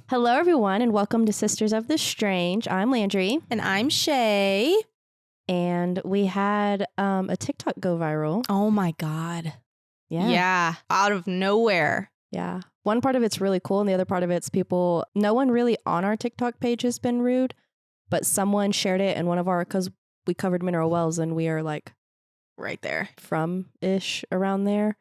Hello, everyone, and welcome to Sisters of the Strange. I'm Landrey. And I'm Shae. And we had a TikTok go viral. Oh my God. Yeah. Yeah. Out of nowhere. Yeah. One part of it's really cool, and the other part of it's people, no one really on our TikTok page has been rude, but someone shared it in one of our, because we covered mineral wells and we are like Right there. from-ish around there.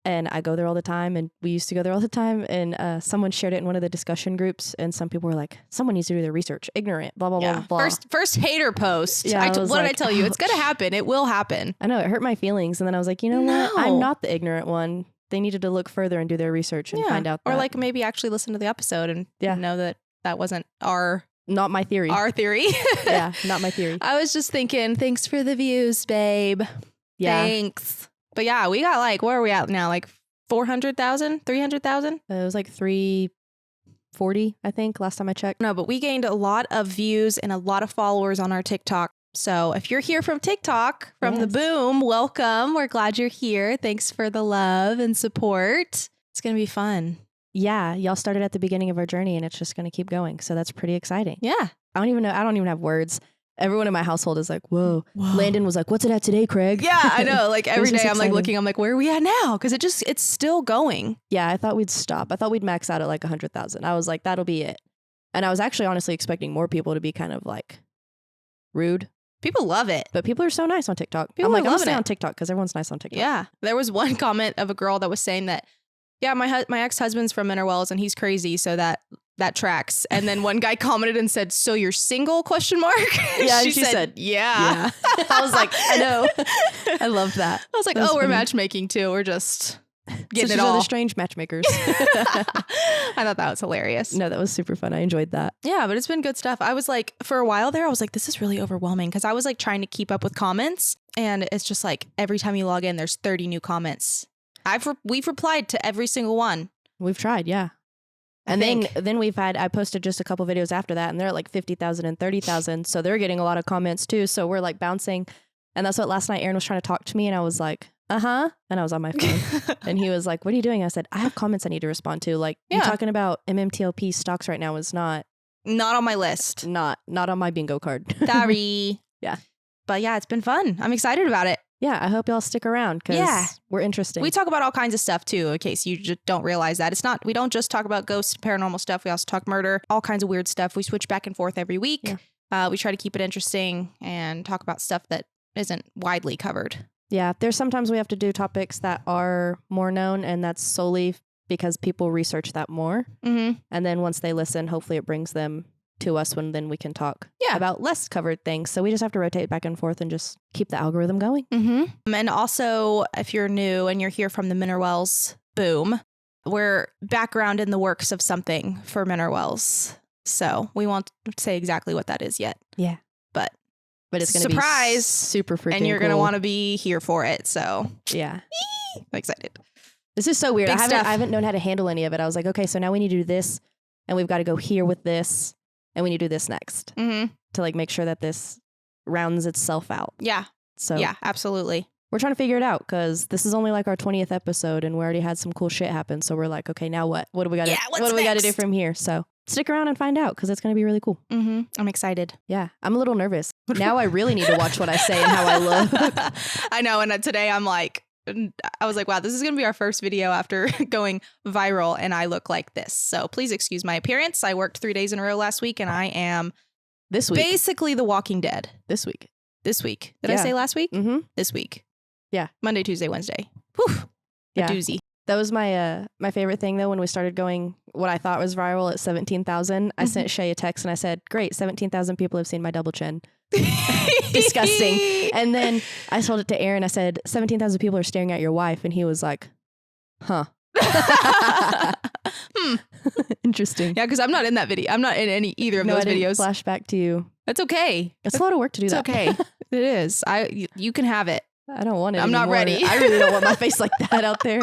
And I go there all the time, and we used to go there all the time. And someone shared it in one of the discussion groups, and some people were like, "Someone needs to do their research. Ignorant. Blah blah Yeah. blah blah." First hater post. Yeah, What did I tell you? It's ouch. gonna happen. It will happen. I know, it hurt my feelings, and then I was like, you know what? I'm not the ignorant one. They needed to look further and do their research and find out. Or that. like maybe actually listen to the episode and know that that wasn't not my theory. our theory. Yeah, not my theory. I was just thinking, thanks for the views, babe. Yeah, Thanks. But yeah, we got like, where are we at now? Like 400,000, 300,000? it was like 340, I think, last time I checked. No, but we gained a lot of views and a lot of followers on our TikTok. So if you're here from TikTok, from the boom, welcome. We're glad you're here. Thanks for the love and support. It's going to be fun. Yeah, y'all started at the beginning of our journey, and it's just going to keep going. So that's pretty exciting. Yeah. I don't even have words. Everyone in my household is like, whoa. Landon was like, what's it at today, Craig? Yeah, I know. Like every day I'm exciting. like looking, I'm like, where are we at now? Because it's still going. Yeah, I thought we'd stop. I thought we'd max out at like 100,000. I was like, that'll be it. And I was actually honestly expecting more people to be kind of like rude. People love it. But people are so nice on TikTok. People I'm like, are I'm loving stay it. on TikTok because everyone's nice on TikTok. Yeah. There was one comment of a girl that was saying that, yeah, my ex-husband's from Mineral Wells and he's crazy. So that tracks. And then one guy commented and said, so you're single, question mark? Yeah, she said, yeah. I was like, I know. I loved that. I was like, That was we're funny. matchmaking too. We're just getting Sisters it are all. the strange matchmakers. I thought that was hilarious. No, that was super fun. I enjoyed that. Yeah, but it's been good stuff. I was like, for a while there, I was like, this is really overwhelming because I was like trying to keep up with comments. And it's just like every time you log in, there's 30 new comments. We've replied to every single one. We've tried, yeah. And then I posted just a couple videos after that, and they're at like 50,000 and 30,000. So they're getting a lot of comments too. So we're like bouncing. And that's what last night Aaron was trying to talk to me, and I was like, and I was on my phone. And he was like, what are you doing? I said, I have comments I need to respond to. Like, you talking about MMTLP stocks right now is not on my list. Not on my bingo card. Sorry. Yeah. But yeah, it's been fun. I'm excited about it. Yeah, I hope y'all stick around because we're interesting. We talk about all kinds of stuff too, in case you just don't realize that. We don't just talk about ghosts and paranormal stuff. We also talk murder, all kinds of weird stuff. We switch back and forth every week. Yeah. We try to keep it interesting and talk about stuff that isn't widely covered. Yeah, there's sometimes we have to do topics that are more known, and that's solely because people research that more. Mm-hmm. And then once they listen, hopefully it brings them to us when then we can talk about less covered things. So we just have to rotate back and forth and just keep the algorithm going. Mm-hmm. And also, if you're new and you're here from the Mineral Wells boom, we're background in the works of something for Mineral Wells. So we won't say exactly what that is yet. Yeah. But it's going to be super freaking and you're going to cool. want to be here for it. So yeah. I'm excited. This is so weird. Big I stuff. haven't known how to handle any of it. I was like, okay, so now we need to do this, and we've got to go here with this, and we need to do this next Mm-hmm. to like make sure that this rounds itself out. Yeah. So yeah, absolutely. we're trying to figure it out because this is only like our 20th episode, and we already had some cool shit happen. So we're like, okay, now what? What do we got? What do we got to do from here? So stick around and find out because it's going to be really cool. Mm-hmm. I'm excited. Yeah, I'm a little nervous. Now I really need to watch what I say and how I look. I know. And today I was like, wow, this is going to be our first video after going viral, and I look like this. So please excuse my appearance. I worked 3 days in a row last week, and I am This week. basically The Walking Dead. This week. Did I say last week? Mm-hmm. This week. Yeah. Monday, Tuesday, Wednesday. Whew. Yeah. A doozy. That was my favorite thing, though, when we started going what I thought was viral at 17,000. I sent Shae a text and I said, great, 17,000 people have seen my double chin. Disgusting. And then I told it to Aaron. I said, 17,000 people are staring at your wife. And he was like, huh. Interesting. Yeah, because I'm not in that video. I'm not in either of those videos. Flashback to you. That's okay. It's a lot of work to do that. It's okay. It is. You can have it. I don't want it I'm not anymore. ready. I really don't want my face like that out there.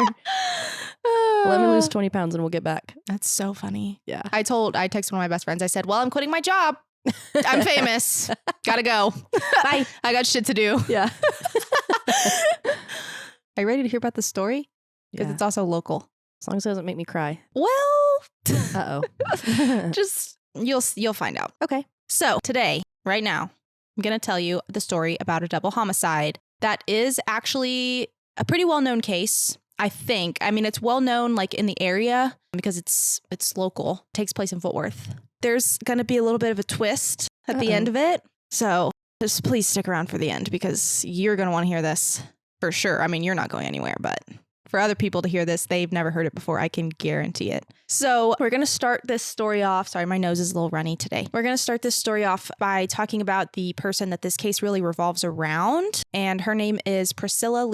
Let me lose 20 pounds and we'll get back. That's so funny. Yeah. I texted one of my best friends. I said, well, I'm quitting my job. I'm famous. Gotta go. Bye. I got shit to do. Yeah. Are you ready to hear about the story? Because it's also local. As long as it doesn't make me cry. Well, Uh-oh. just you'll find out. Okay. So today, right now, I'm going to tell you the story about a double homicide that is actually a pretty well-known case, I think. I mean, it's well-known like in the area because it's local. It takes place in Fort Worth. There's going to be a little bit of a twist at the end of it. So just please stick around for the end because you're going to want to hear this for sure. I mean, you're not going anywhere, but for other people to hear this, they've never heard it before. I can guarantee it. So we're going to start this story off. Sorry, my nose is a little runny today. We're going to start this story off by talking about the person that this case really revolves around. And her name is Priscilla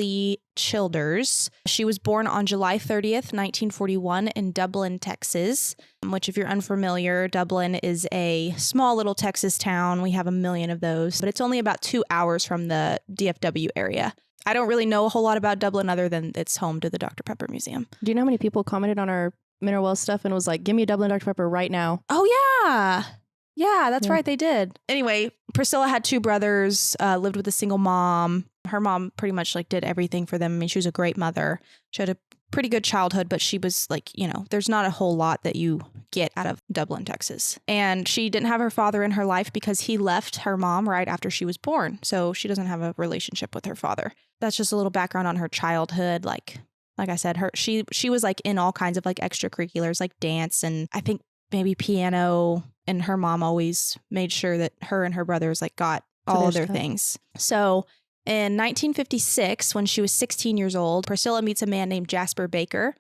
Childers. She was born on July 30th, 1941 in Dublin, Texas, which if you're unfamiliar, Dublin is a small little Texas town. We have a million of those, but it's only about 2 hours from the DFW area. I don't really know a whole lot about Dublin other than it's home to the Dr. Pepper Museum. Do you know how many people commented on our Mineral Wells stuff and was like, give me a Dublin Dr. Pepper right now? Oh, yeah. Yeah, that's right. They did. Anyway, Priscilla had 2 brothers, lived with a single mom. Her mom pretty much like did everything for them. I mean, she was a great mother. She had a pretty good childhood, but she was like, you know, there's not a whole lot that you get out of Dublin, Texas. And she didn't have her father in her life because he left her mom right after she was born. So she doesn't have a relationship with her father. That's just a little background on her childhood. Like I said, she was like in all kinds of like extracurriculars, like dance and I think maybe piano. And her mom always made sure that her and her brothers like got all of their things. So in 1956, when she was 16 years old, Priscilla meets a man named Jasper Baker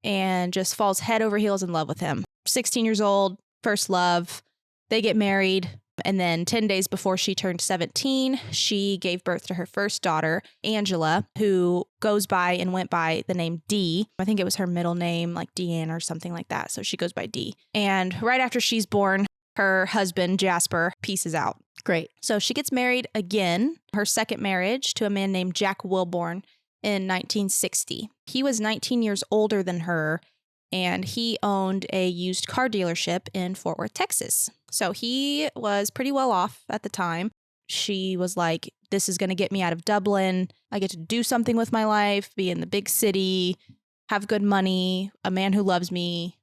and just falls head over heels in love with him. 16 years old, first love. They get married. And then 10 days before she turned 17, she gave birth to her first daughter, Angela, who goes by and went by the name Dee. I think it was her middle name, like Deanne or something like that. So she goes by Dee. And right after she's born, her husband, Jasper, pieces out. Great. So she gets married again, her second marriage, to a man named Jack Wilborn in 1960. He was 19 years older than her, and he owned a used car dealership in Fort Worth, Texas. So he was pretty well off at the time. She was like, this is going to get me out of Dublin. I get to do something with my life, be in the big city, have good money, a man who loves me,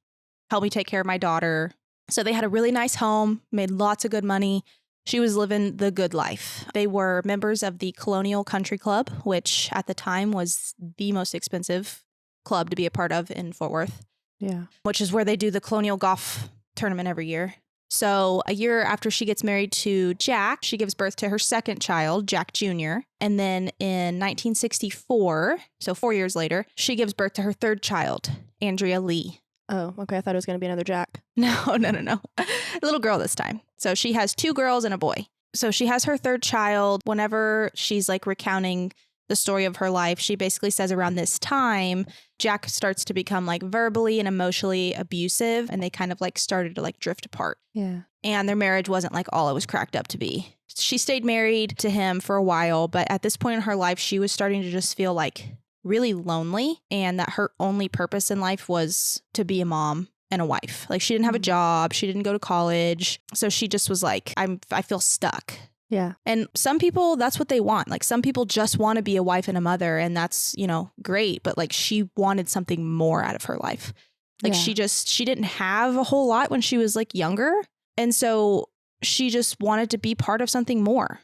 help me take care of my daughter. So they had a really nice home, made lots of good money. She was living the good life. They were members of the Colonial Country Club, which at the time was the most expensive club to be a part of in Fort Worth. Yeah. Which is where they do the Colonial Golf Tournament every year. So a year after she gets married to Jack, she gives birth to her second child, Jack Jr. And then in 1964, so 4 years later, she gives birth to her third child, Andrea Lee. Oh, okay. I thought it was going to be another Jack. No. A little girl this time. So she has 2 girls and a boy. So she has her third child. Whenever she's like recounting the story of her life, she basically says around this time, Jack starts to become like verbally and emotionally abusive, and they kind of like started to like drift apart. Yeah. And their marriage wasn't like all it was cracked up to be. She stayed married to him for a while, but at this point in her life, she was starting to just feel like really lonely, and that her only purpose in life was to be a mom and a wife. Like she didn't have a job. She didn't go to college. So she just was like, I feel stuck. Yeah. And some people, that's what they want. Like some people just want to be a wife and a mother, and that's, you know, great. But like she wanted something more out of her life. Like she didn't have a whole lot when she was like younger. And so she just wanted to be part of something more.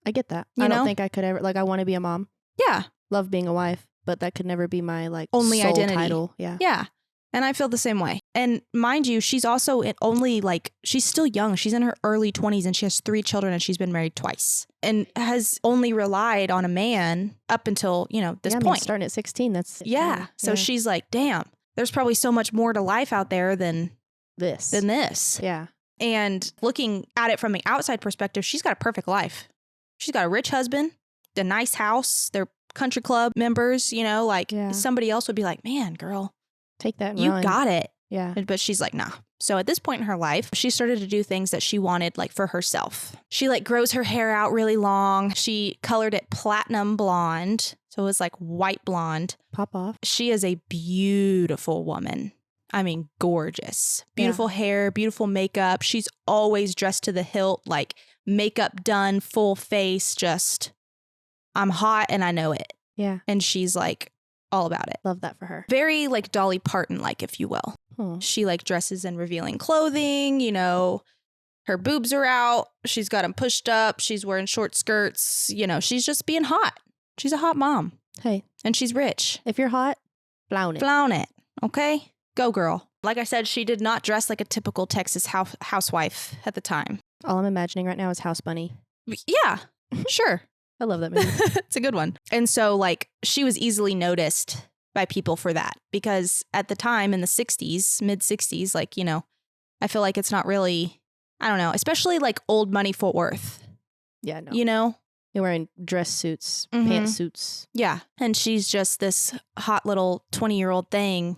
I get that. You I know? don't think I could ever, like I want to be a mom. Yeah. Love being a wife, but that could never be my like only sole identity. title. Yeah. Yeah. And I feel the same way. And mind you, she's also only like, she's still young. She's in her early 20s and she has 3 children and she's been married twice and has only relied on a man up until, you know, this point. I mean, starting at 16, that's. Yeah. So she's like, damn, there's probably so much more to life out there than this. Yeah. And looking at it from the outside perspective, she's got a perfect life. She's got a rich husband, a nice house. They're country club members, you know, like somebody else would be like, man, girl. Take that and you run. got it. Yeah. But she's like, nah. So at this point in her life, she started to do things that she wanted like for herself. She like grows her hair out really long. She colored it platinum blonde. So it was like white blonde. Pop off. She is a beautiful woman. I mean, gorgeous. Beautiful hair, beautiful makeup. She's always dressed to the hilt, like makeup done, full face, just I'm hot and I know it. Yeah. And she's like all about it. Love that for her. Very like Dolly Parton-like, if you will. She like dresses in revealing clothing, you know, her boobs are out. She's got them pushed up. She's wearing short skirts. You know, she's just being hot. She's a hot mom. Hey. And she's rich. If you're hot, flown it. Flown it. Okay? Go, girl. Like I said, she did not dress like a typical Texas housewife at the time. All I'm imagining right now is House Bunny. Yeah, sure. I love that movie. It's a good one. And so, like, she was easily noticed by people for that because at the time in the 60s, mid 60s, like, you know, I feel like it's not really, I don't know, especially like old money Fort Worth. Yeah, no. You know? You're wearing dress suits, pantsuits. Yeah. And she's just this hot little 20-year-old thing.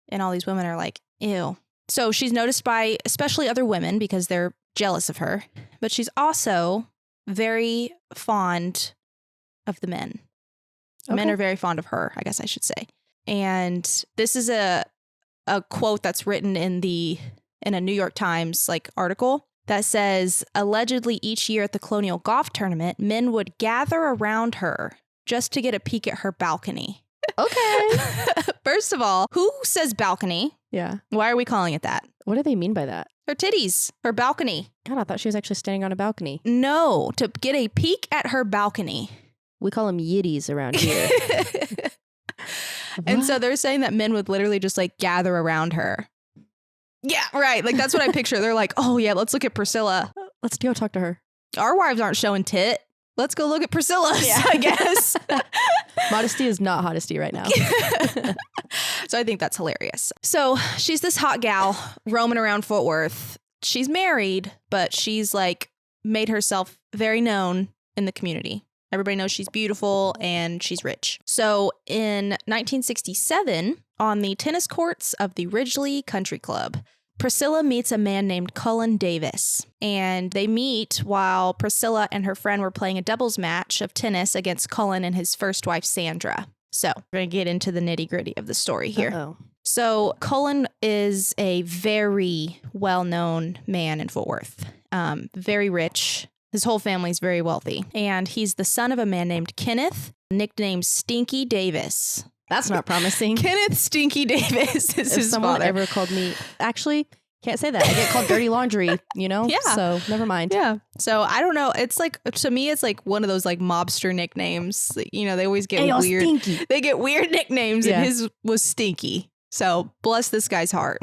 And all these women are like, ew. So she's noticed by especially other women because they're jealous of her. But she's also very fond of the men. Okay. Men are very fond of her, I guess I should say. And this is a quote that's written in a New York Times like article that says, allegedly each year at the Colonial Golf Tournament, men would gather around her just to get a peek at her balcony. Okay. First of all, who says balcony? Yeah. Why are we calling it that? What do they mean by that? Her titties, her balcony. God, I thought she was actually standing on a balcony. No, to get a peek at her balcony. We call them yitties around here. And so they're saying that men would literally just like gather around her. Yeah, right. Like that's what I picture. They're like, oh yeah, let's look at Priscilla. Let's go talk to her. Our wives aren't showing tit. Let's go look at Priscilla's, I guess. Modesty is not honesty right now. So I think that's hilarious. So she's this hot gal roaming around Fort Worth. She's married, but she's like made herself very known in the community. Everybody knows she's beautiful and she's rich. So in 1967, on the tennis courts of the Ridgely Country Club, Priscilla meets a man named Cullen Davis. And they meet while Priscilla and her friend were playing a doubles match of tennis against Cullen and his first wife, Sandra. So we're going to get into the nitty gritty of the story here. Uh-oh. So Cullen is a very well-known man in Fort Worth, very rich. His whole family's very wealthy. And he's the son of a man named Kenneth, nicknamed Stinky Davis. That's not promising. Kenneth Stinky Davis is his someone father. Ever called me, actually, can't say that. I get called dirty laundry, you know? Yeah. So never mind. Yeah. So I don't know. It's like, to me, it's like one of those like mobster nicknames. You know, they always get weird. Stinky. They get weird nicknames Yeah. and his was Stinky. So bless this guy's heart.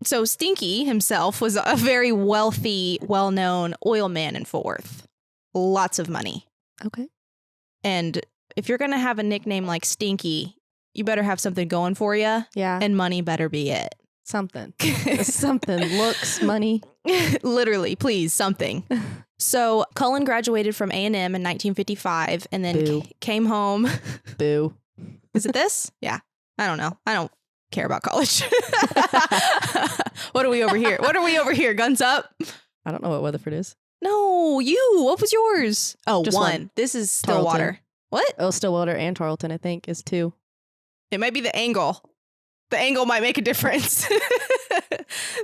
So Stinky himself was a very wealthy, well-known oil man in Fort Worth. Lots of money. Okay. And if you're going to have a nickname like Stinky, you better have something going for you. Yeah. And money better be it. Something. Something. Looks, money. Literally, please, something. So Cullen graduated from A&M in 1955 and then came home. Boo. Is it this? Yeah. I don't know. I don't care about college. What are we over here? What are we over here? Guns up? I don't know what Weatherford is. No, you. What was yours? Oh, Just one. This is Stillwater. Tarleton. What? Oh, Stillwater and Tarleton, I think, is 2. It might be the angle. The angle might make a difference.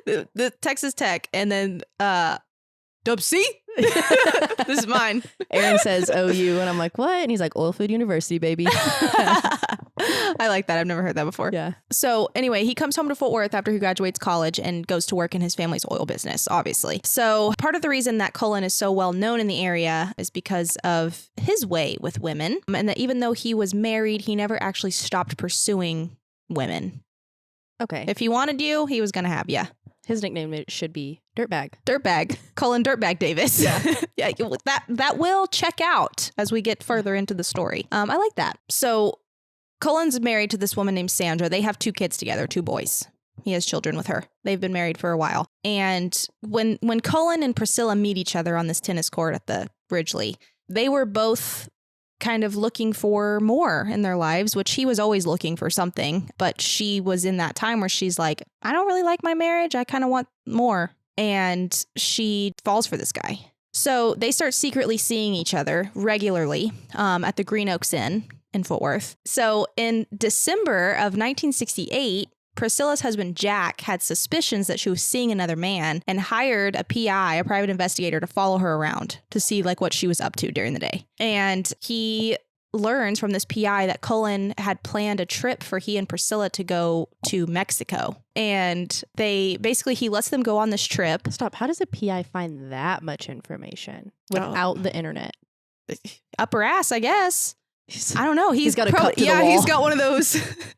the Texas Tech and then Dub C. This is mine. Aaron says OU and I'm like, what? And he's like, Oil Food University, baby. I like that. I've never heard that before. Yeah. So anyway, he comes home to Fort Worth after he graduates college and goes to work in his family's oil business, obviously. So part of the reason that Cullen is so well known in the area is because of his way with women. And that even though he was married, he never actually stopped pursuing women. Okay. If he wanted you, he was going to have you. His nickname should be Dirtbag. Dirtbag. Cullen Dirtbag Davis. Yeah. Yeah, that will check out as we get further into the story. I like that. So Cullen's married to this woman named Sandra. They have 2 kids together, 2 boys. He has children with her. They've been married for a while. And when Cullen and Priscilla meet each other on this tennis court at the Ridgely, they were both kind of looking for more in their lives, which he was always looking for something. But she was in that time where she's like, I don't really like my marriage. I kind of want more. And she falls for this guy. So they start secretly seeing each other regularly at the Green Oaks Inn in Fort Worth. So in December of 1968, Priscilla's husband, Jack, had suspicions that she was seeing another man and hired a PI, a private investigator, to follow her around to see like what she was up to during the day. And he learns from this PI that Cullen had planned a trip for he and Priscilla to go to Mexico. And he lets them go on this trip. Stop. How does a PI find that much information without the internet? Upper ass, I guess. I don't know. He's got a cup to the wall. He's got one of those.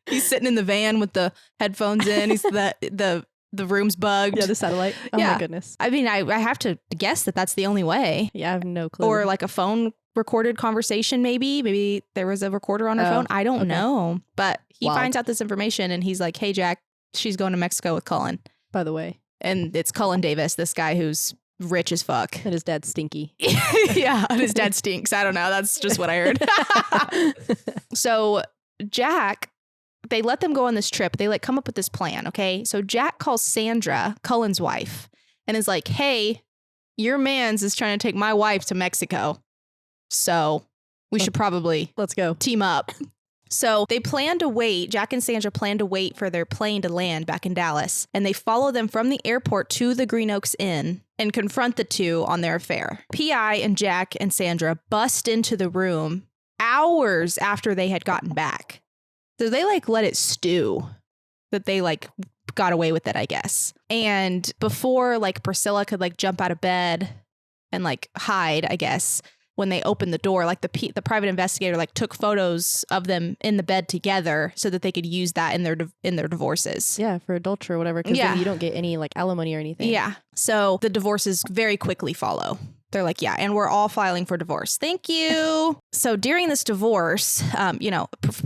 He's sitting in the van with the headphones in. He's the room's bugged. Yeah, the satellite. Oh my goodness. I mean, I have to guess that that's the only way. Yeah, I have no clue. Or like a phone recorded conversation, maybe. Maybe there was a recorder on her phone. I don't know. But he finds out this information and he's like, hey, Jack, she's going to Mexico with Cullen. By the way. And it's Cullen Davis, this guy who's rich as fuck. And his dad's stinky. Yeah, and his dad stinks. I don't know. That's just what I heard. So Jack, they let them go on this trip. They come up with this plan, okay? So Jack calls Sandra, Cullen's wife, and is like, hey, your man's is trying to take my wife to Mexico. So we should probably let's go team up. So they plan to wait. Jack and Sandra plan to wait for their plane to land back in Dallas. And they follow them from the airport to the Green Oaks Inn and confront the two on their affair. PI and Jack and Sandra bust into the room hours after they had gotten back. So they let it stew that they got away with it, I guess. And before Priscilla could jump out of bed and hide, I guess, when they opened the door, the private investigator took photos of them in the bed together so that they could use that in their divorces. Yeah, for adultery or whatever, because then you don't get any alimony or anything. Yeah. So the divorces very quickly follow. They're like, yeah, and we're all filing for divorce. Thank you. So during this divorce,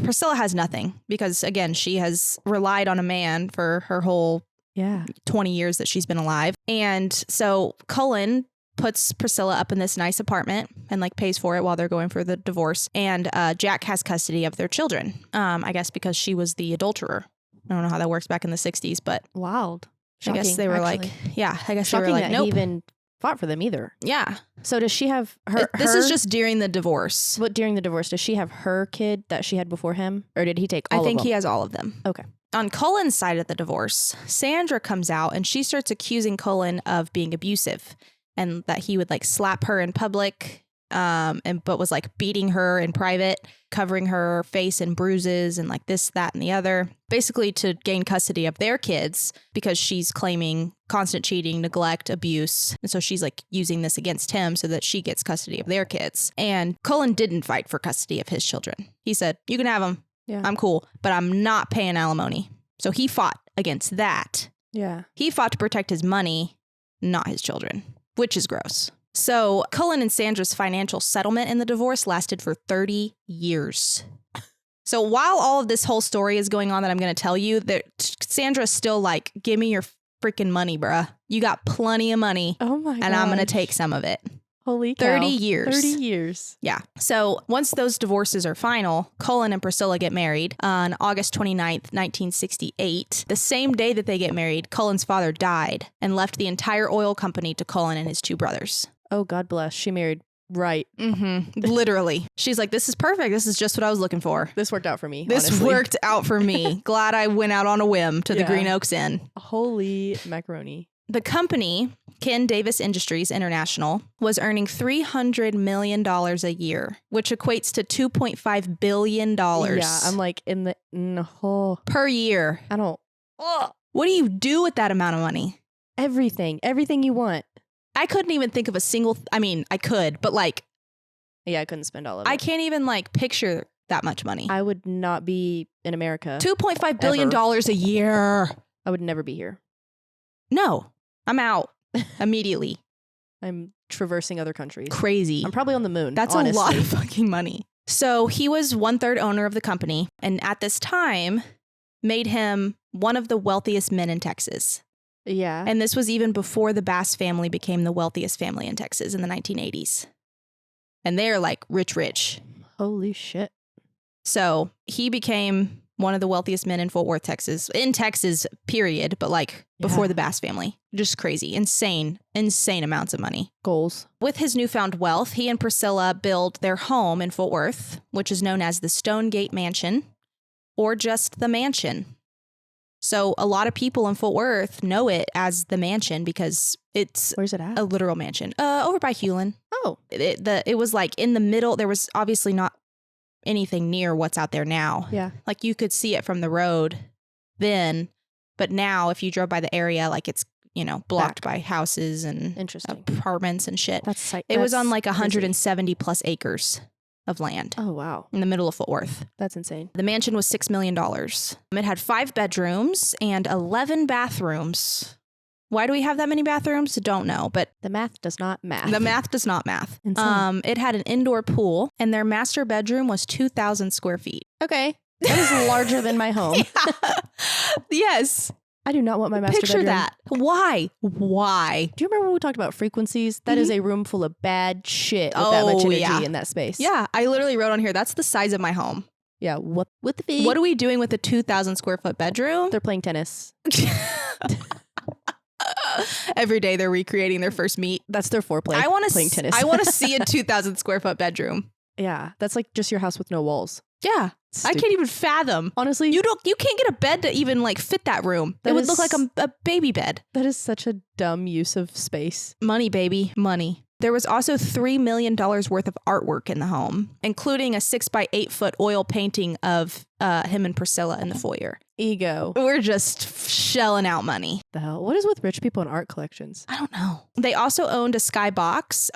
Priscilla has nothing because, again, she has relied on a man for her whole 20 years that she's been alive. And so Cullen puts Priscilla up in this nice apartment and pays for it while they're going for the divorce. And Jack has custody of their children, I guess because she was the adulterer. I don't know how that works back in the 60s, but wild. Shocking, I guess they were actually. I guess Shocking they were that nope. He even fought for them either. Yeah. So does she have her? This is just during the divorce. What during the divorce? Does she have her kid that she had before him? Or did he take all of them? I think he has all of them. Okay. On Cullen's side of the divorce, Sandra comes out and she starts accusing Cullen of being abusive and that he would slap her in public but was beating her in private, covering her face in bruises and this, that, and the other, basically to gain custody of their kids because she's claiming constant cheating, neglect, abuse. And so she's using this against him so that she gets custody of their kids. And Cullen didn't fight for custody of his children. He said, you can have them. Yeah. I'm cool, but I'm not paying alimony. So he fought against that. Yeah. He fought to protect his money, not his children, which is gross. So Cullen and Sandra's financial settlement in the divorce lasted for 30 years. So while all of this whole story is going on that I'm going to tell you, that Sandra's still give me your freaking money, bruh. You got plenty of money. Oh my god. And I'm going to take some of it. Holy cow. 30 years. 30 years. Yeah. So once those divorces are final, Cullen and Priscilla get married on August 29th, 1968. The same day that they get married, Cullen's father died and left the entire oil company to Cullen and his two brothers. Oh, God bless. She married right. Mm-hmm. Literally. She's like, this is perfect. This is just what I was looking for. This worked out for me. This honestly. worked out for me. Glad I went out on a whim to the Green Oaks Inn. Holy macaroni. The company, Ken Davis Industries International, was earning $300 million a year, which equates to $2.5 billion. Yeah, I'm per year. I don't. What do you do with that amount of money? Everything you want. I couldn't even think of a single, I could, but yeah, I couldn't spend all of it. I can't even picture that much money. I would not be in America. $2.5 billion a year. I would never be here. No, I'm out immediately. I'm traversing other countries. Crazy. I'm probably on the moon. That's honestly a lot of fucking money. So he was 1/3 owner of the company, and at this time made him one of the wealthiest men in Texas. Yeah. And this was even before the Bass family became the wealthiest family in Texas in the 1980s. And they're rich. Holy shit. So he became one of the wealthiest men in Fort Worth, Texas, period. But before the Bass family. Just crazy. Insane amounts of money. Goals. With his newfound wealth, he and Priscilla built their home in Fort Worth, which is known as the Stonegate Mansion or just the Mansion. So a lot of people in Fort Worth know it as the Mansion because it's where's it at? A literal mansion. Over by Hewlin. Oh. It was in the middle. There was obviously not anything near what's out there now. Yeah. Like you could see it from the road then, but now if you drove by the area, like it's, you know, blocked by houses and apartments and shit. It was on like 170 plus acres of land. Oh, wow. In the middle of Fort Worth. That's insane. The mansion was $6 million. It had 5 bedrooms and 11 bathrooms. Why do we have that many bathrooms? Don't know, but the math does not math. The math does not math. Insane. It had an indoor pool, and their master bedroom was 2,000 square feet. Okay. That is larger than my home. Yes. I do not want my master Picture bedroom. that. Why? Why? Do you remember when we talked about frequencies? That is a room full of bad shit with that much energy in that space. Yeah. I literally wrote on here, that's the size of my home. Yeah. What the feet? What are we doing with a 2,000 square foot bedroom? They're playing tennis. Every day they're recreating their first meet. That's their foreplay. Playing tennis. I want to see a 2,000 square foot bedroom. Yeah. That's like just your house with no walls. Yeah. I can't even fathom. Honestly, you can't get a bed to even like fit that room. It would look like a baby bed. That is such a dumb use of space. Money, baby. Money. There was also $3 million worth of artwork in the home, including a 6x8 foot oil painting of him and Priscilla in the foyer. Ego. We're just shelling out money. The hell? What is with rich people and art collections? I don't know. They also owned a skybox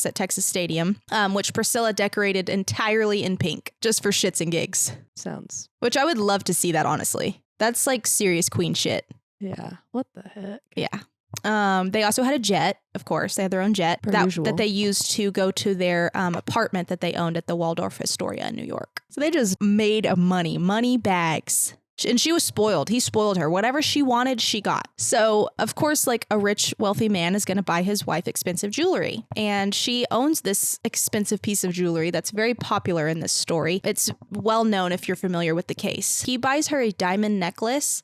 at Texas Stadium, which Priscilla decorated entirely in pink, just for shits and gigs. Sounds. Which I would love to see that, honestly. That's like serious queen shit. Yeah. What the heck? Yeah. They also had a jet, of course. They had their own jet that they used to go to their apartment that they owned at the Waldorf Astoria in New York. So they just made money bags. And she was spoiled. He spoiled her. Whatever she wanted, she got. So, of course, like a rich, wealthy man is going to buy his wife expensive jewelry. And she owns this expensive piece of jewelry that's very popular in this story. It's well known if you're familiar with the case. He buys her a diamond necklace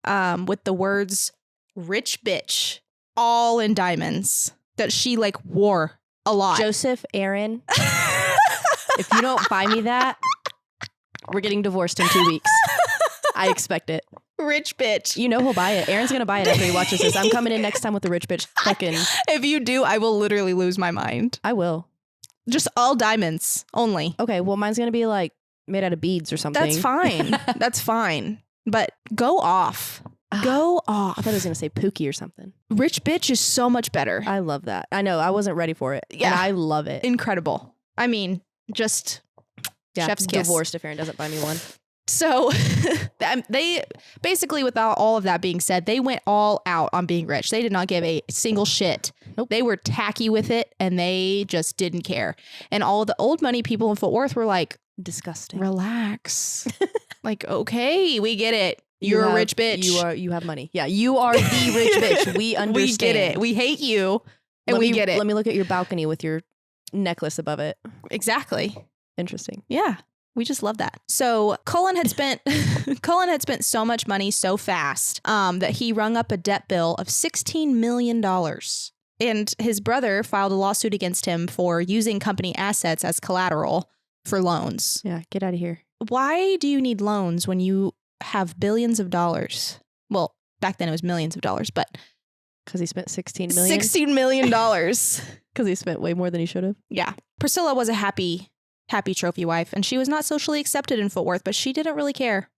with the words, "Rich bitch," all in diamonds, that she like wore a lot. Joseph, Aaron, if you don't buy me that, we're getting divorced in 2 weeks. I expect it. Rich bitch. You know he'll buy it. Aaron's going to buy it after he watches this. I'm coming in next time with the rich bitch fucking. If you do, I will literally lose my mind. I will. Just all diamonds only. Okay, well, mine's going to be like made out of beads or something. That's fine. That's fine. But go off. Go off. I thought I was going to say Pookie or something. Rich bitch is so much better. I love that. I know. I wasn't ready for it. Yeah. And I love it. Incredible. I mean, just chef's kiss. Divorced if Aaron doesn't buy me one. So they basically, without all of that being said, they went all out on being rich. They did not give a single shit. Nope. They were tacky with it and they just didn't care. And all of the old money people in Fort Worth were like, disgusting. Relax. Like, okay, we get it. You're a rich bitch. You have money. Yeah, you are the rich bitch. We understand. We get it. We hate you. And we get it. Let me look at your balcony with your necklace above it. Exactly. Interesting. Yeah. We just love that. So Cullen had spent so much money so fast that he rung up a debt bill of $16 million. And his brother filed a lawsuit against him for using company assets as collateral for loans. Yeah, get out of here. Why do you need loans when you have billions of dollars? Well, back then it was millions of dollars, but because he spent $16 million. $16 million. Because he spent way more than he should have. Yeah. Priscilla was a happy trophy wife, and she was not socially accepted in Fort Worth, but she didn't really care.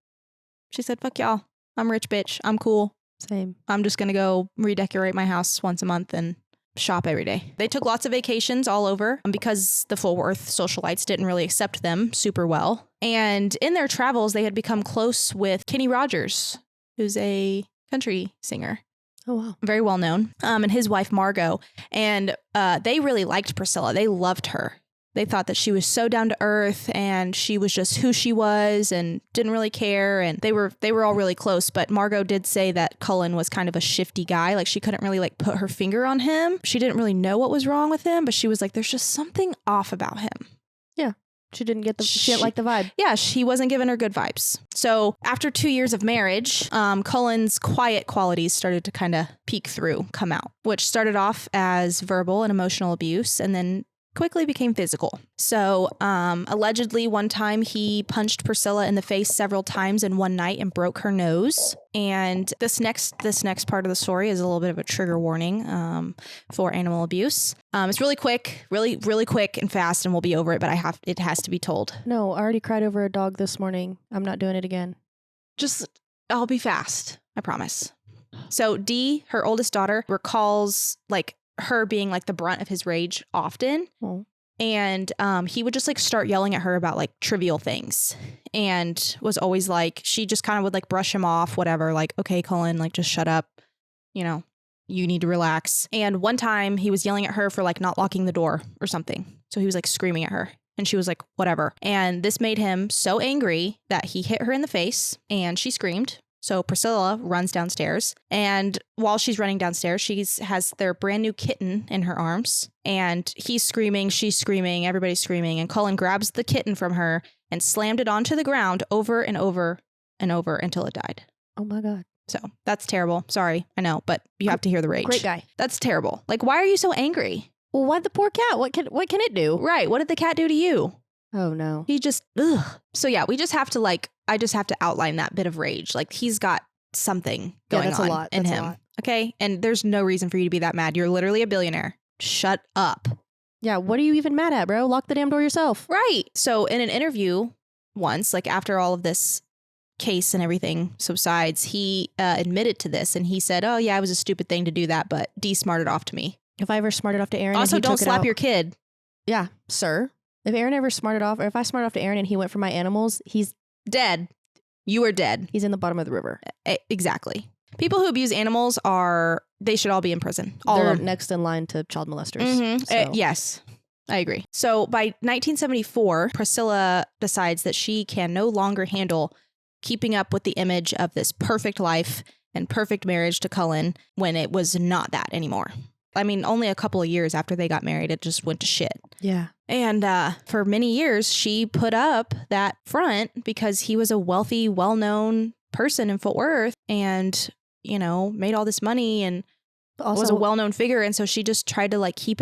She said, fuck y'all. I'm a rich bitch. I'm cool. Same. I'm just going to go redecorate my house once a month and shop every day. They took lots of vacations all over because the Fort Worth socialites didn't really accept them super well. And in their travels, they had become close with Kenny Rogers, who's a country singer. Oh, wow. Very well known. And his wife, Margot. And they really liked Priscilla. They loved her. They thought that she was so down to earth and she was just who she was and didn't really care. And they were all really close. But Margot did say that Cullen was kind of a shifty guy. Like she couldn't really like put her finger on him. She didn't really know what was wrong with him, but she was like, there's just something off about him. Yeah. She didn't like the vibe. Yeah, he wasn't giving her good vibes. So after 2 years of marriage, Cullen's quiet qualities started to kind of come out, which started off as verbal and emotional abuse and then quickly became physical. So allegedly one time he punched Priscilla in the face several times in one night and broke her nose. And this next part of the story is a little bit of a trigger warning for animal abuse. It's really quick, really quick and fast, and we'll be over it, but it has to be told. No, I already cried over a dog this morning. I'm not doing it again. I'll be fast, I promise. So Dee, her oldest daughter, recalls like her being like the brunt of his rage often. Oh. And he would just like start yelling at her about like trivial things, and was always like, she just kind of would like brush him off, whatever, like, okay, Cullen, like just shut up, you know, you need to relax. And one time he was yelling at her for like not locking the door or something. So he was like screaming at her, and she was like, whatever. And this made him so angry that he hit her in the face and she screamed. So Priscilla runs downstairs, and while she's running downstairs, she has their brand new kitten in her arms, and he's screaming, she's screaming, everybody's screaming, and Cullen grabs the kitten from her and slammed it onto the ground over and over and over until it died. Oh my God. So that's terrible. Sorry, I know, but you have to hear the rage. Great guy. That's terrible. Like, why are you so angry? Well, why the poor cat? What can it do? Right. What did the cat do to you? Oh no. He just, ugh. So yeah, I just have to outline that bit of rage. Like, he's got something going on a lot. in That's him. a lot. Okay. And there's no reason for you to be that mad. You're literally a billionaire. Shut up. Yeah. What are you even mad at, bro? Lock the damn door yourself. Right. So in an interview once, like after all of this case and everything subsides, he admitted to this, and he said, oh yeah, it was a stupid thing to do that, but Dee smarted off to me. If I ever smarted off to Aaron, Also, don't slap your kid. Yeah, sir. If Aaron ever smarted off, or if I smarted off to Aaron and he went for my animals, he's dead. You are dead. He's in the bottom of the river. Exactly. People who abuse animals they should all be in prison. They're next in line to child molesters. Mm-hmm. So. Yes, I agree. So by 1974, Priscilla decides that she can no longer handle keeping up with the image of this perfect life and perfect marriage to Cullen when it was not that anymore. I mean, only a couple of years after they got married, it just went to shit. Yeah. And for many years, she put up that front because he was a wealthy, well-known person in Fort Worth and, you know, made all this money and also was a well-known figure. And so she just tried to like keep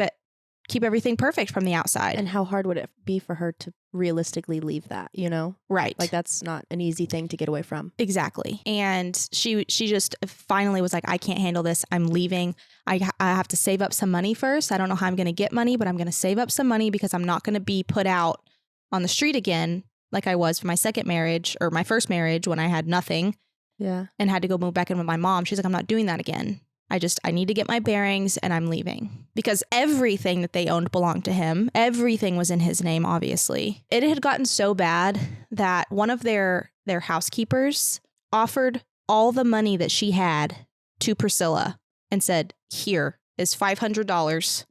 everything perfect from the outside. And how hard would it be for her to realistically leave that, you know? Right. Like, that's not an easy thing to get away from. Exactly. And she just finally was like, I can't handle this. I'm leaving. I have to save up some money first. I don't know how I'm going to get money, but I'm going to save up some money because I'm not going to be put out on the street again like I was for my second marriage or my first marriage when I had nothing. Yeah. And had to go move back in with my mom. She's like, I'm not doing that again. I need to get my bearings and I'm leaving. Because everything that they owned belonged to him. Everything was in his name, obviously. It had gotten so bad that one of their housekeepers offered all the money that she had to Priscilla and said, here is $500.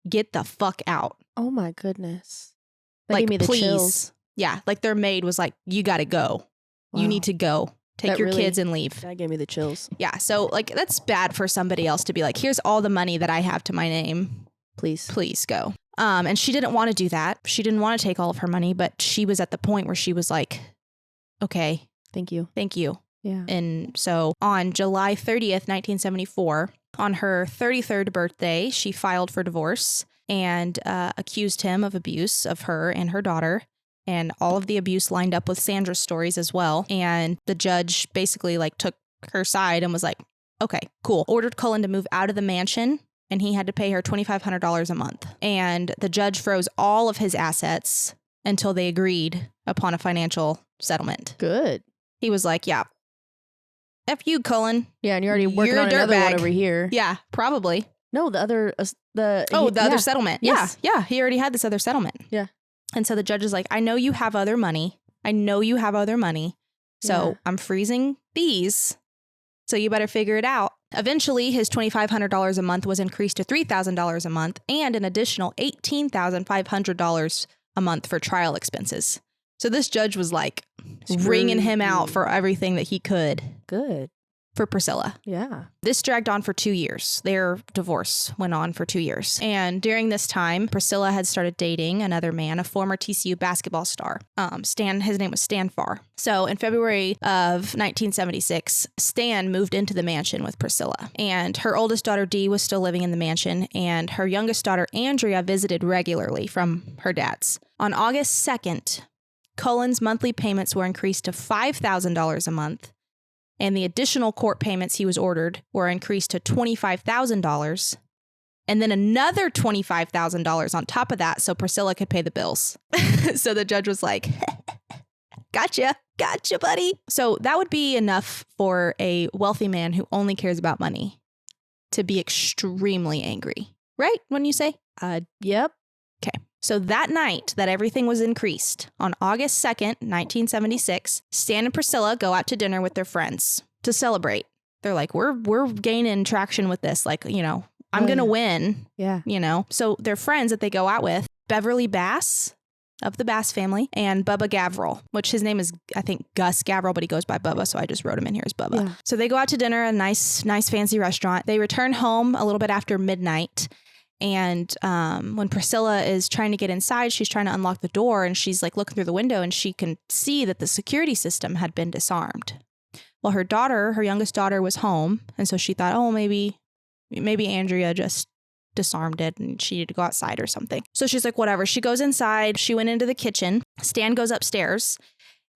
Get the fuck out. Oh my goodness. That like, gave me the please. chills. Yeah, like their maid was like, you got to go. Wow. You need to go. Take your kids and leave. That gave me the chills. Yeah. So like, that's bad for somebody else to be like, here's all the money that I have to my name. Please go. And she didn't want to do that. She didn't want to take all of her money, but she was at the point where she was like, okay. Thank you. Yeah. And so on July 30th, 1974, on her 33rd birthday, she filed for divorce and accused him of abuse of her and her daughter. And all of the abuse lined up with Sandra's stories as well. And the judge basically like took her side and was like, okay, cool. Ordered Cullen to move out of the mansion and he had to pay her $2,500 a month. And the judge froze all of his assets until they agreed upon a financial settlement. Good. He was like, yeah, F you, Cullen. Yeah, and you're already working on another one over here. Yeah, probably. No, the other, other settlement. Yes. Yeah. He already had this other settlement. Yeah. And so the judge is like, I know you have other money. So I'm freezing these. So you better figure it out. Eventually, his $2,500 a month was increased to $3,000 a month and an additional $18,500 a month for trial expenses. So this judge was like wringing him out for everything that he could. Good. for Priscilla. Yeah. This dragged on for 2 years. Their divorce went on for 2 years. And during this time, Priscilla had started dating another man, a former TCU basketball star. Stan, his name was Stan Farr. So in February of 1976, Stan moved into the mansion with Priscilla. And her oldest daughter, Dee, was still living in the mansion. And her youngest daughter, Andrea, visited regularly from her dad's. On August 2nd, Cullen's monthly payments were increased to $5,000 a month. And the additional court payments he was ordered were increased to $25,000. And then another $25,000 on top of that so Priscilla could pay the bills. So the judge was like, gotcha, buddy. So that would be enough for a wealthy man who only cares about money to be extremely angry. Right? Wouldn't you say? Yep. Okay. So that night that everything was increased, on August 2nd, 1976, Stan and Priscilla go out to dinner with their friends to celebrate. They're like, we're gaining traction with this. Like, you know, I'm going to win. Yeah. You know, so their friends that they go out with, Beverly Bass of the Bass family and Bubba Gavril, which his name is, I think, Gus Gavril, but he goes by Bubba. So I just wrote him in here as Bubba. Yeah. So they go out to dinner at a nice fancy restaurant. They return home a little bit after midnight. And when Priscilla is trying to get inside, she's trying to unlock the door and she's like looking through the window and she can see that the security system had been disarmed. Well, her youngest daughter was home. And so she thought, oh, maybe Andrea just disarmed it and she needed to go outside or something. So she's like, whatever. She goes inside. She went into the kitchen. Stan goes upstairs.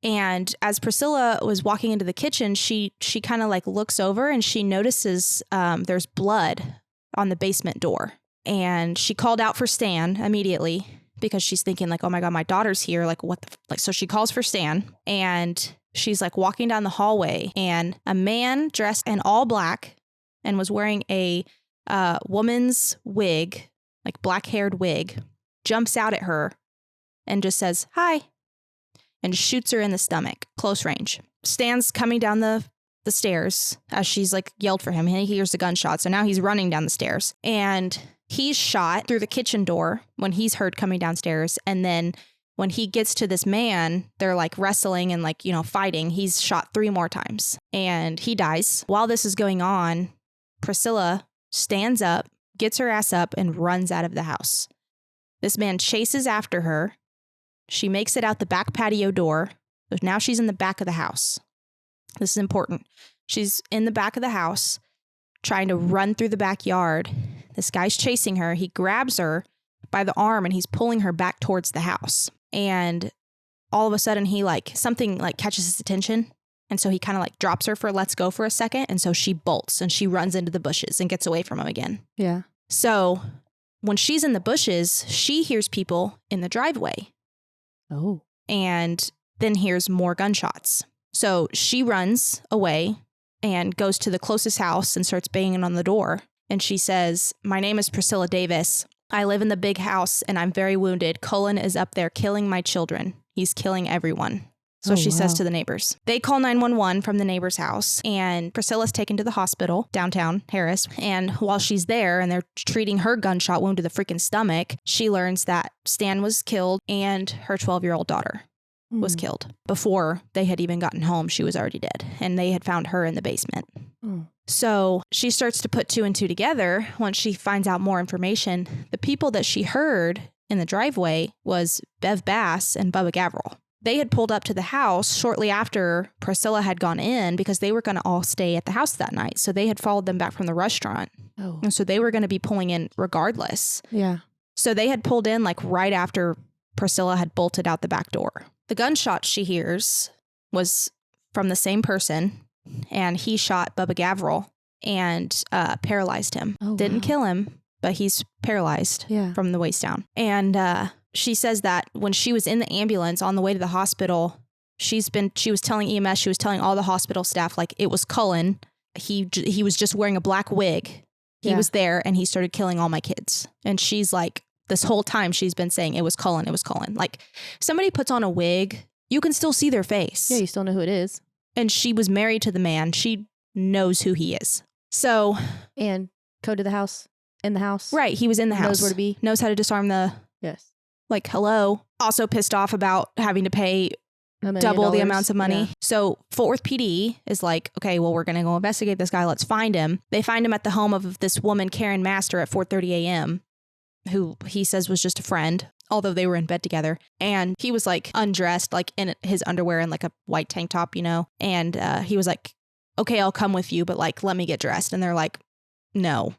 And as Priscilla was walking into the kitchen, she kind of like looks over and she notices there's blood on the basement door. And she called out for Stan immediately because she's thinking like, oh my God, my daughter's here. Like what so she calls for Stan and she's like walking down the hallway and a man dressed in all black and was wearing a woman's wig, like black haired wig, jumps out at her and just says, hi, and shoots her in the stomach, close range. Stan's coming down the stairs as she's like yelled for him. He hears the gunshot. So now he's running down the stairs and he's shot through the kitchen door when he's heard coming downstairs. And then when he gets to this man, they're like wrestling and like, you know, fighting. He's shot 3 more times and he dies. While this is going on, Priscilla stands up, gets her ass up and runs out of the house. This man chases after her. She makes it out the back patio door. So now she's in the back of the house. This is important. She's in the back of the house trying to run through the backyard. This guy's chasing her. He grabs her by the arm and he's pulling her back towards the house. And all of a sudden he something catches his attention. And so he kind of drops her lets go for a second. And so she bolts and she runs into the bushes and gets away from him again. Yeah. So when she's in the bushes, she hears people in the driveway. Oh. And then hears more gunshots. So she runs away and goes to the closest house and starts banging on the door. And she says, my name is Priscilla Davis. I live in the big house and I'm very wounded. Cullen is up there killing my children. He's killing everyone. So she says to the neighbors. They call 911 from the neighbor's house and Priscilla's taken to the hospital downtown Harris. And while she's there and they're treating her gunshot wound to the freaking stomach, she learns that Stan was killed and her 12-year-old daughter was killed. Before they had even gotten home, she was already dead and they had found her in the basement. So she starts to put 2 and 2 together once she finds out more information. The people that she heard in the driveway was Bev Bass and Bubba Gavril. They had pulled up to the house shortly after Priscilla had gone in because they were going to all stay at the house that night. So they had followed them back from the restaurant. Oh. And so they were going to be pulling in regardless. Yeah. So they had pulled in right after Priscilla had bolted out the back door. The gunshot she hears was from the same person, and he shot Bubba Gavril and paralyzed him. Oh, Didn't kill him, but he's paralyzed from the waist down. And she says that when she was in the ambulance on the way to the hospital, she was telling EMS, she was telling all the hospital staff, it was Cullen. He was just wearing a black wig. He was there and he started killing all my kids. And she's like, this whole time she's been saying it was Cullen, it was Cullen. Somebody puts on a wig, you can still see their face. Yeah, you still know who it is. And she was married to the man. She knows who he is. So. And go to the house, in the house. Right. He was in the house. Knows where to be. Knows how to disarm the. Yes. Hello. Also pissed off about having to pay double the amounts of money. Yeah. So Fort Worth PD is like, okay, well, we're going to go investigate this guy. Let's find him. They find him at the home of this woman, Karen Master, at 4:30 a.m., who he says was just a friend, although they were in bed together. And he was like undressed, like in his underwear and like a white tank top, you know. And he was like, okay, I'll come with you, but like, let me get dressed. And they're like, no.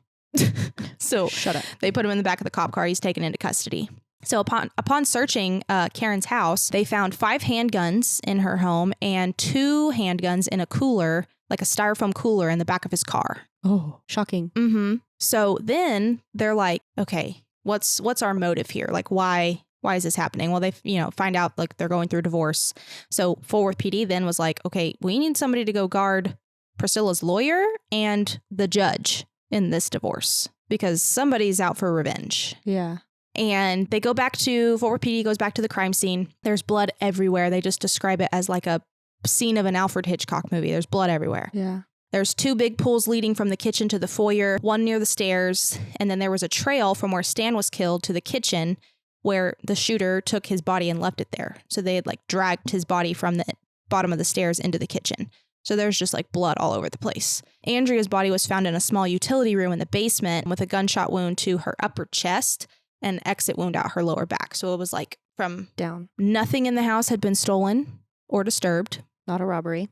So shut up. They put him in the back of the cop car. He's taken into custody. So upon searching Karen's house, they found 5 handguns in her home and 2 handguns in a cooler, like a styrofoam cooler in the back of his car. Oh, shocking. Mm-hmm. So then they're like, okay, what's our motive here? Like, why is this happening? Well, they find out like they're going through a divorce. So Fort Worth PD then was like, okay, we need somebody to go guard Priscilla's lawyer and the judge in this divorce because somebody's out for revenge. Yeah. And they go back to Fort Worth PD, goes back to the crime scene. There's blood everywhere. They just describe it as like a scene of an Alfred Hitchcock movie. There's blood everywhere. Yeah. There's 2 big pools leading from the kitchen to the foyer, one near the stairs. And then there was a trail from where Stan was killed to the kitchen where the shooter took his body and left it there. So they had like dragged his body from the bottom of the stairs into the kitchen. So there's just like blood all over the place. Andrea's body was found in a small utility room in the basement with a gunshot wound to her upper chest and exit wound out her lower back. So it was like from down. Nothing in the house had been stolen or disturbed. Not a robbery.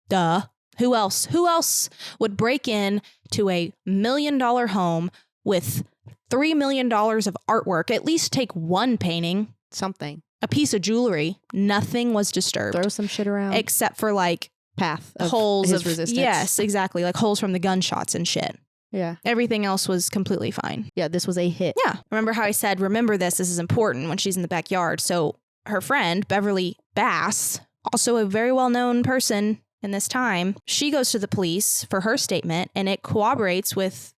Duh. Who else would break in to a $1 million home with $3 million of artwork, at least take one painting, something, a piece of jewelry? Nothing was disturbed. Throw some shit around. Except for like path of holes his of resistance. Yes, exactly. Like holes from the gunshots and shit. Yeah. Everything else was completely fine. Yeah, this was a hit. Yeah. Remember how I said, remember this is important when she's in the backyard. So her friend, Beverly Bass, also a very well-known person in this time, she goes to the police for her statement and it corroborates with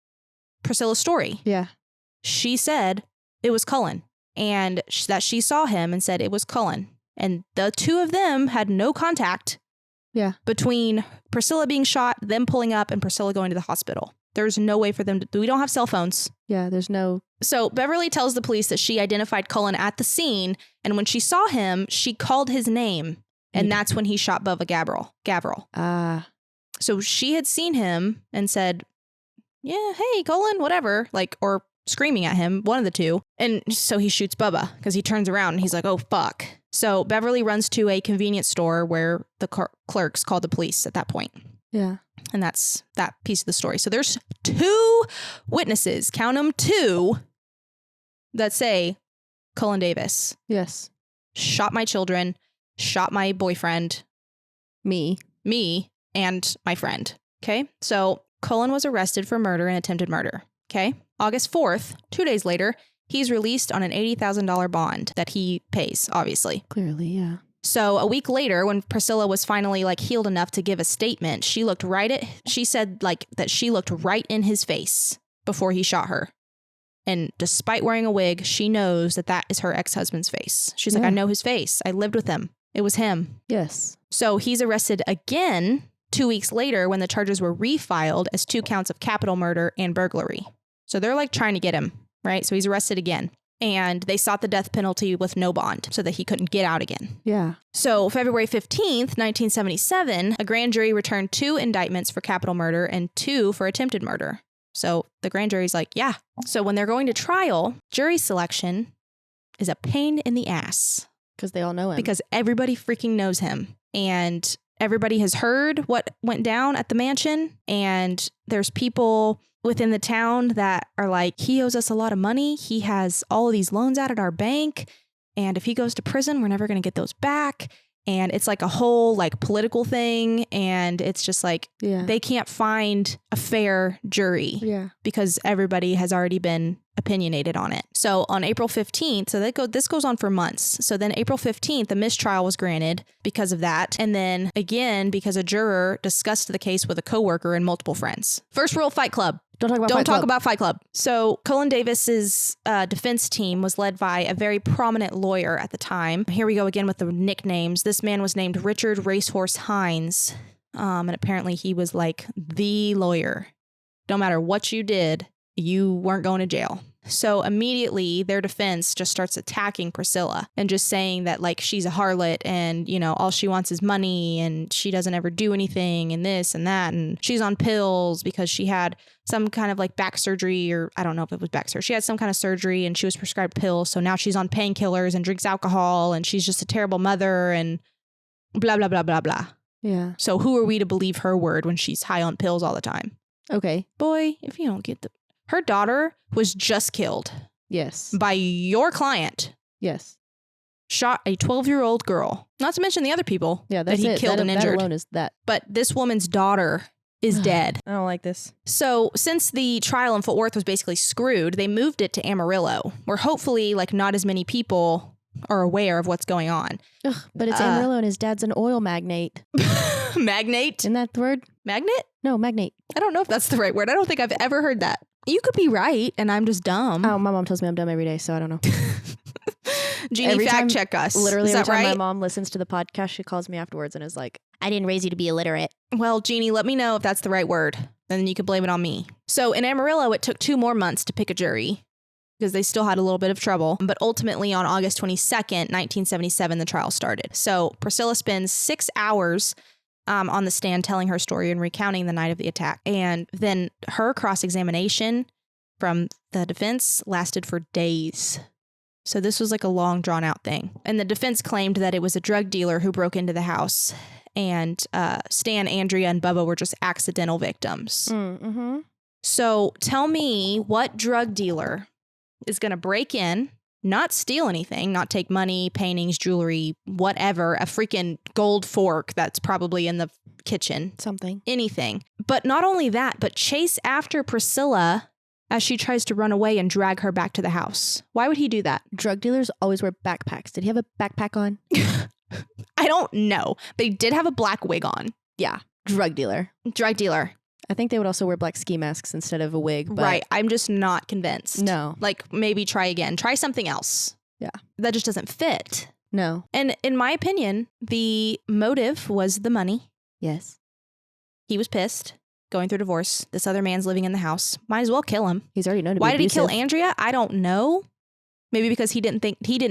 Priscilla's story. Yeah. She said it was Cullen and that she saw him and said it was Cullen. And the 2 of them had no contact between Priscilla being shot, them pulling up, and Priscilla going to the hospital. There's no way for them to, we don't have cell phones. Yeah, there's no. So Beverly tells the police that she identified Cullen at the scene. And when she saw him, she called his name. And that's when he shot Bubba Gavril. So she had seen him and said, yeah, hey, Cullen, whatever. Like, or screaming at him, one of the 2. And so he shoots Bubba because he turns around and he's like, oh, fuck. So Beverly runs to a convenience store where the clerks called the police at that point. Yeah. And that's that piece of the story. So there's 2 witnesses, count them 2, that say Cullen Davis. Yes. Shot my children, shot my boyfriend. Me, and my friend. Okay. So Cullen was arrested for murder and attempted murder. Okay. August 4th, 2 days later, he's released on an $80,000 bond that he pays, obviously. Clearly, yeah. So a week later, when Priscilla was finally like healed enough to give a statement, she said like that she looked right in his face before he shot her. And despite wearing a wig, she knows that is her ex-husband's face. She's like, I know his face. I lived with him. It was him. Yes. So he's arrested again 2 weeks later when the charges were refiled as 2 counts of capital murder and burglary. So they're like trying to get him, right? So he's arrested again. And they sought the death penalty with no bond so that he couldn't get out again. Yeah. So February 15th, 1977, a grand jury returned 2 indictments for capital murder and 2 for attempted murder. So the grand jury's like, yeah. So when they're going to trial, jury selection is a pain in the ass. Because they all know him. Because everybody freaking knows him. And everybody has heard what went down at the mansion. And there's people within the town that are like, he owes us a lot of money. He has all of these loans out at our bank. And if he goes to prison, we're never going to get those back. And it's like a whole like political thing. And it's just like, they can't find a fair jury because everybody has already been opinionated on it. So on April 15th, this goes on for months. So then April 15th, a mistrial was granted because of that. And then again, because a juror discussed the case with a coworker and multiple friends. First rule, Fight Club. Don't talk about Fight Club. So Cullen Davis's defense team was led by a very prominent lawyer at the time. Here we go again with the nicknames. This man was named Richard Racehorse Hines. And apparently he was like the lawyer. No matter what you did, you weren't going to jail. So immediately their defense just starts attacking Priscilla and just saying that like she's a harlot and, you know, all she wants is money and she doesn't ever do anything and this and that. And she's on pills because she had some kind of like back surgery, or I don't know if it was back surgery. She had some kind of surgery and she was prescribed pills. So now she's on painkillers and drinks alcohol and she's just a terrible mother and blah, blah, blah, blah, blah. Yeah. So who are we to believe her word when she's high on pills all the time? Okay. Boy, if you don't get her daughter was just killed. Yes. By your client. Yes. Shot a 12-year-old girl. Not to mention the other people that he killed and injured. That alone is that. But this woman's daughter is dead. I don't like this. So since the trial in Fort Worth was basically screwed, they moved it to Amarillo, where hopefully like not as many people are aware of what's going on. Ugh, but it's Amarillo and his dad's an oil magnate. Magnate? Isn't that the word? Magnet? No, magnate. I don't know if that's the right word. I don't think I've ever heard that. You could be right, and I'm just dumb. Oh, my mom tells me I'm dumb every day, so I don't know. Jeannie, fact check us. Literally, is every that time right? my mom listens to the podcast, she calls me afterwards and is like, I didn't raise you to be illiterate. Well, Jeannie, let me know if that's the right word. Then you could blame it on me. So in Amarillo, it took 2 more months to pick a jury because they still had a little bit of trouble. But ultimately, on August 22nd, 1977, the trial started. So Priscilla spends 6 hours on the stand telling her story and recounting the night of the attack. And then her cross-examination from the defense lasted for days. So this was like a long drawn out thing. And the defense claimed that it was a drug dealer who broke into the house and Stan, Andrea, and Bubba were just accidental victims. Mm-hmm. So tell me what drug dealer is going to break in, not steal anything, not take money, paintings, jewelry, whatever, a freaking gold fork that's probably in the kitchen. Something. Anything. But not only that, but chase after Priscilla as she tries to run away and drag her back to the house. Why would he do that? Drug dealers always wear backpacks. Did he have a backpack on? I don't know. They did have a black wig on. Yeah. Drug dealer. Drug dealer. I think they would also wear black ski masks instead of a wig. But Right. I'm just not convinced. No. Like maybe try again. Try something else. Yeah. That just doesn't fit. No. And in my opinion, the motive was the money. Yes. He was pissed. Going through divorce. This other man's living in the house. Might as well kill him. He's already known to be Why did he abusive. kill Andrea? I don't know. Maybe because he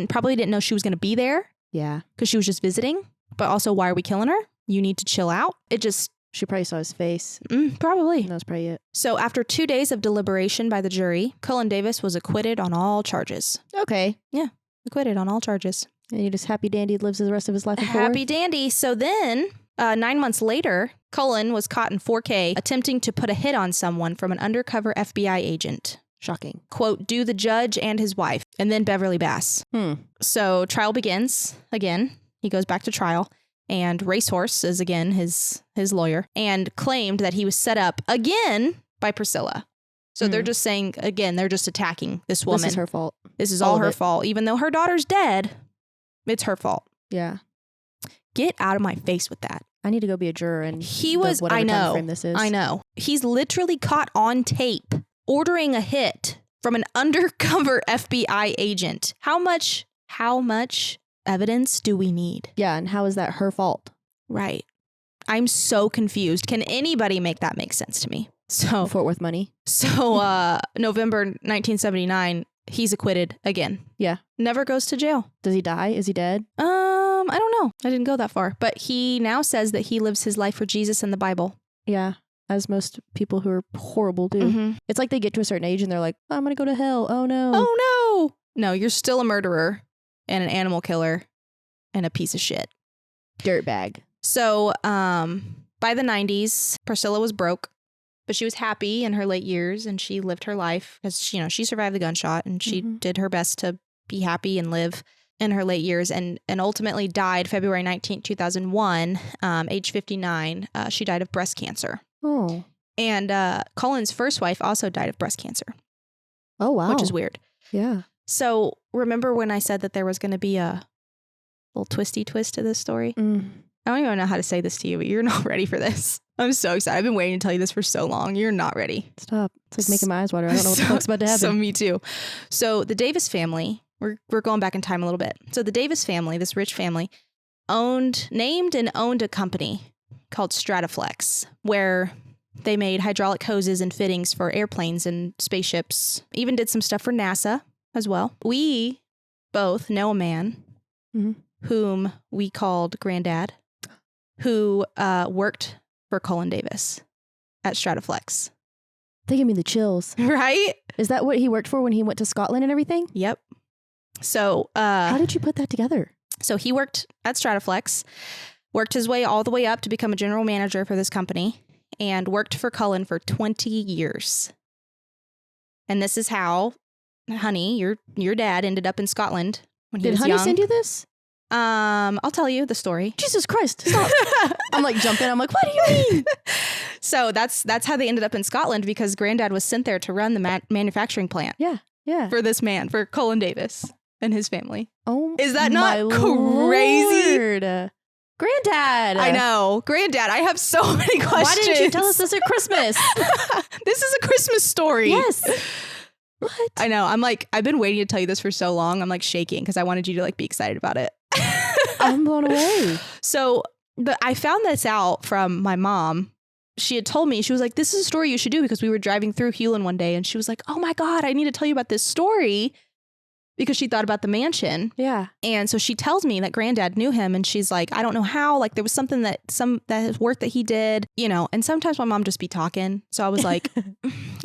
probably didn't know she was going to be there. Yeah. Because she was just visiting. But also, why are we killing her? You need to chill out. It just... She probably saw his face. Probably. That was probably it. So after 2 days of deliberation by the jury, Cullen Davis was acquitted on all charges. Okay. Yeah. Acquitted on all charges. And he just happy dandy lives the rest of his life in Fort Worth? Happy dandy. So then... 9 months later, Cullen was caught in 4K attempting to put a hit on someone from an undercover FBI agent. Shocking. Quote, do the judge and his wife, and then Beverly Bass. So trial begins again. He goes back to trial, and Racehorse is again his lawyer, and claimed that he was set up again by Priscilla. So they're just saying, again, they're just attacking this woman. This is her fault. This is all her fault. Even though her daughter's dead, it's her fault. Yeah. Get out of my face with that. I need to go be a juror and he was, whatever I know, time frame this is. I know. He's literally caught on tape ordering a hit from an undercover FBI agent. How much evidence do we need? Yeah, and how is that her fault? Right. I'm so confused. Can anybody make that make sense to me? So Fort Worth money. So November 1979, he's acquitted again. Yeah. Never goes to jail. Does he die? Is he dead? I don't know. I didn't go that far. But he now says that he lives his life for Jesus and the Bible. Yeah. As most people who are horrible do. Mm-hmm. It's like they get to a certain age and they're like, I'm going to go to hell. Oh no. Oh no. No, you're still a murderer and an animal killer and a piece of shit. Dirtbag. So by the 90s, Priscilla was broke, but she was happy in her late years and she lived her life because, she survived the gunshot and she did her best to be happy and live in her late years and ultimately died February 19, 2001, age 59. She died of breast cancer. Oh. And Cullen's first wife also died of breast cancer. Oh, wow. Which is weird. Yeah. So remember when I said that there was going to be a little twisty twist to this story? I don't even know how to say this to you, but you're not ready for this. I'm so excited. I've been waiting to tell you this for so long. You're not ready. Stop. It's like making my eyes water. I don't know what the fuck's about to happen. So me too. So the Davis family, we're going back in time a little bit. So the Davis family, this rich family, named and owned a company called Strataflex, where They made hydraulic hoses and fittings for airplanes and spaceships. Even did some stuff for NASA as well. We both know a man whom we called Granddad, who worked for Cullen Davis at Strataflex. They give me the chills. Right? Is that what he worked for when he went to Scotland and everything? Yep. So how did you put that together? So he worked at Strataflex, worked his way all the way up to become a general manager for this company, and worked for Cullen for 20 years. And this is how Honey, your dad, ended up in Scotland when he was young. Did Honey send you this? I'll tell you the story. Jesus Christ, stop. I'm like jumping. I'm like, what do you mean? So that's how they ended up in Scotland, because Granddad was sent there to run the manufacturing plant. Yeah. For this man, for Cullen Davis and his family. Oh, is that not crazy? Lord. Granddad. I know. Granddad, I have so many questions. Why didn't you tell us this at Christmas? This is a Christmas story. Yes. What? I know. I'm like, I've been waiting to tell you this for so long. I'm like shaking because I wanted you to like be excited about it. I'm blown away. So I found this out from my mom. She had told me, she was like, this is a story you should do, because we were driving through Hewlin one day and she was like, oh my God, I need to tell you about this story, because she thought about the mansion. Yeah. And so she tells me that Granddad knew him, and she's like, I don't know how, like there was something that work that he did, you know, and sometimes my mom just be talking. So I was like,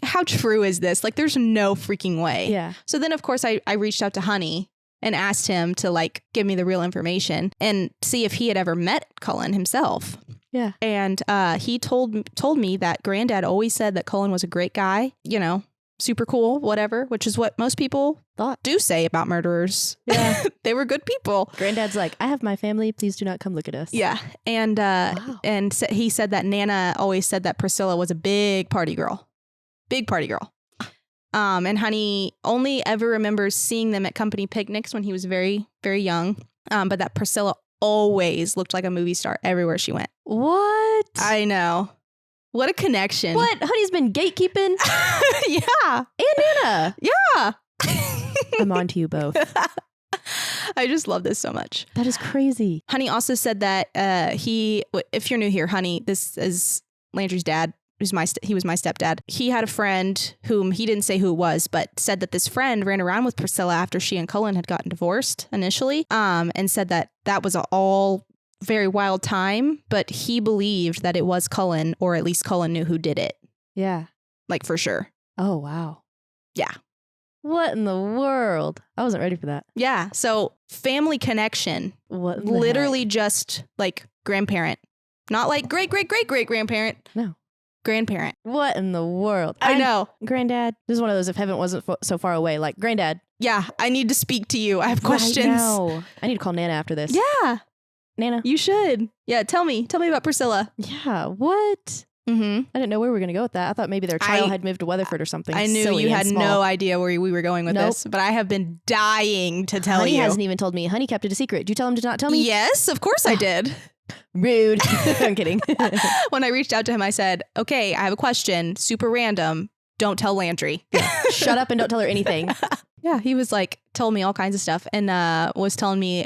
how true is this? Like there's no freaking way. Yeah. So then of course I reached out to Honey and asked him to like give me the real information and see if he had ever met Cullen himself. Yeah. And he told me that Granddad always said that Cullen was a great guy, you know, super cool, whatever, which is what most people do say about murderers. Yeah. They were good people. Granddad's like, I have my family. Please do not come look at us. Yeah. And wow. And he said that Nana always said that Priscilla was a big party girl. Big party girl. And Honey only ever remembers seeing them at company picnics when he was very, very young. But that Priscilla always looked like a movie star everywhere she went. What? I know. What a connection. What? Honey's been gatekeeping? Yeah. And Nana. Yeah. I'm on to you both. I just love this so much. That is crazy. Honey also said that if you're new here, Honey, this is Landry's dad. He was my stepdad. He had a friend whom he didn't say who it was, but said that this friend ran around with Priscilla after she and Cullen had gotten divorced initially, and said that was all very wild time, but he believed that it was Cullen, or at least Cullen knew who did it. Yeah. Like for sure. Oh, wow. Yeah. What in the world? I wasn't ready for that. Yeah. So family connection. What? Literally just like grandparent. Not like great-great-great-great-grandparent. No. Grandparent. What in the world? I know. Granddad. This is one of those if heaven wasn't so far away. Like, Granddad. Yeah. I need to speak to you. I have questions. Right, I need to call Nana after this. Yeah. Nana. You should. Yeah. Tell me about Priscilla. Yeah. What? Mm-hmm. I didn't know where we were going to go with that. I thought maybe their trial had moved to Weatherford or something. I knew you had no idea where we were going with this, but I have been dying to tell you. Honey hasn't even told me. Honey kept it a secret. Did you tell him to not tell me? Yes, of course I did. Rude. I'm kidding. When I reached out to him, I said, okay, I have a question. Super random. Don't tell Landry. Shut up and don't tell her anything. Yeah, he was like, told me all kinds of stuff, and was telling me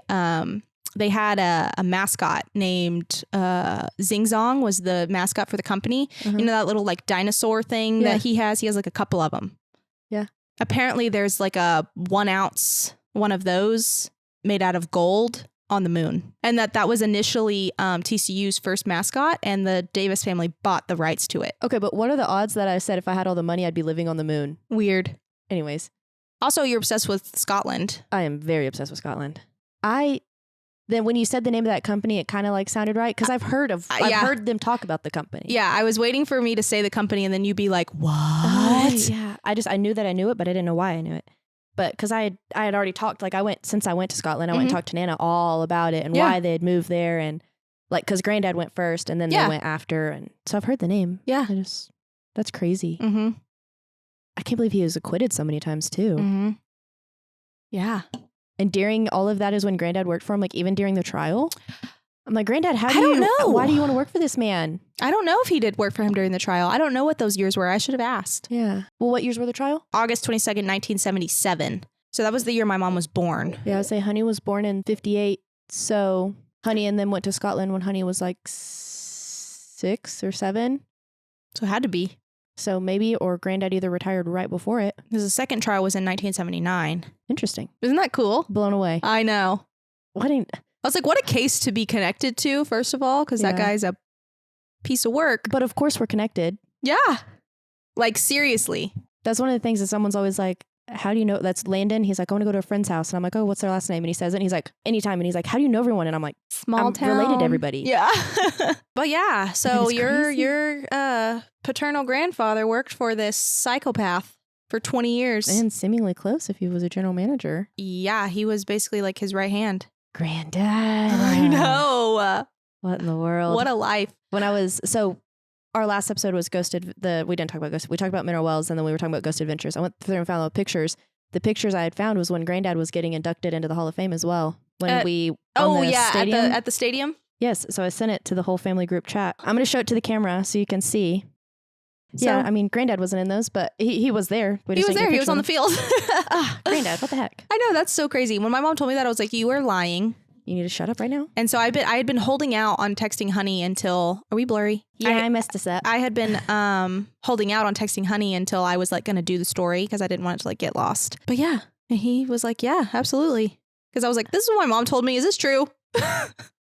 they had a mascot named Zing Zong was the mascot for the company. You know that little like dinosaur thing that he has? He has like a couple of them. Yeah. Apparently there's like a 1 ounce one of those made out of gold on the moon. And that was initially TCU's first mascot, and the Davis family bought the rights to it. Okay, but what are the odds that I said if I had all the money, I'd be living on the moon? Weird. Anyways. Also, you're obsessed with Scotland. I am very obsessed with Scotland. Then when you said the name of that company, it kind of like sounded right, because I've heard heard them talk about the company. Yeah, I was waiting for me to say the company, and then you'd be like, "What?" Yeah, I knew that I knew it, but I didn't know why I knew it. But because I had already talked, like since I went to Scotland, I went and talked to Nana all about it and why they had moved there, and like because Granddad went first and then they went after, and so I've heard the name. Yeah, that's crazy. Mm-hmm. I can't believe he was acquitted so many times too. Mm-hmm. Yeah. And during all of that is when Granddad worked for him, like even during the trial. I'm like, Granddad, I don't know. Why do you want to work for this man? I don't know if he did work for him during the trial. I don't know what those years were. I should have asked. Yeah. Well, what years were the trial? August 22nd, 1977. So that was the year my mom was born. Yeah, I would say Honey was born in 58. So Honey and then went to Scotland when Honey was like 6 or 7. So it had to be. So maybe, or Granddad either retired right before it. Because the second trial was in 1979. Interesting. Isn't that cool? Blown away. I know. I was like, what a case to be connected to, first of all, because that guy's a piece of work. But of course we're connected. Yeah. Like, seriously. That's one of the things that someone's always like, how do you know? That's Landon. He's like, I want to go to a friend's house. And I'm like, oh, what's their last name? And he says it. And he's like, anytime. And he's like, how do you know everyone? And I'm like, Small town. Related to everybody. Yeah. But yeah, so your paternal grandfather worked for this psychopath for 20 years. And seemingly close if he was a general manager. Yeah, he was basically like his right hand. Granddad. I know. What in the world? What a life. Our last episode was we didn't talk about Ghost. We talked about Mineral Wells, and then we were talking about Ghost Adventures. I went through and found the pictures. The pictures I had found was when Granddad was getting inducted into the Hall of Fame as well. When stadium. At the stadium? Yes. So I sent it to the whole family group chat. I'm going to show it to the camera so you can see. Yeah, I mean, Granddad wasn't in those, but he was there. He was there. He was on the field. Granddad, what the heck? I know, that's so crazy. When my mom told me that, I was like, you are lying. You need to shut up right now. And so I had been holding out on texting Honey until, are we blurry? Yeah, I messed this up. I had been holding out on texting Honey until I was like going to do the story because I didn't want it to like get lost. But yeah, and he was like, yeah, absolutely. Because I was like, this is what my mom told me. Is this true?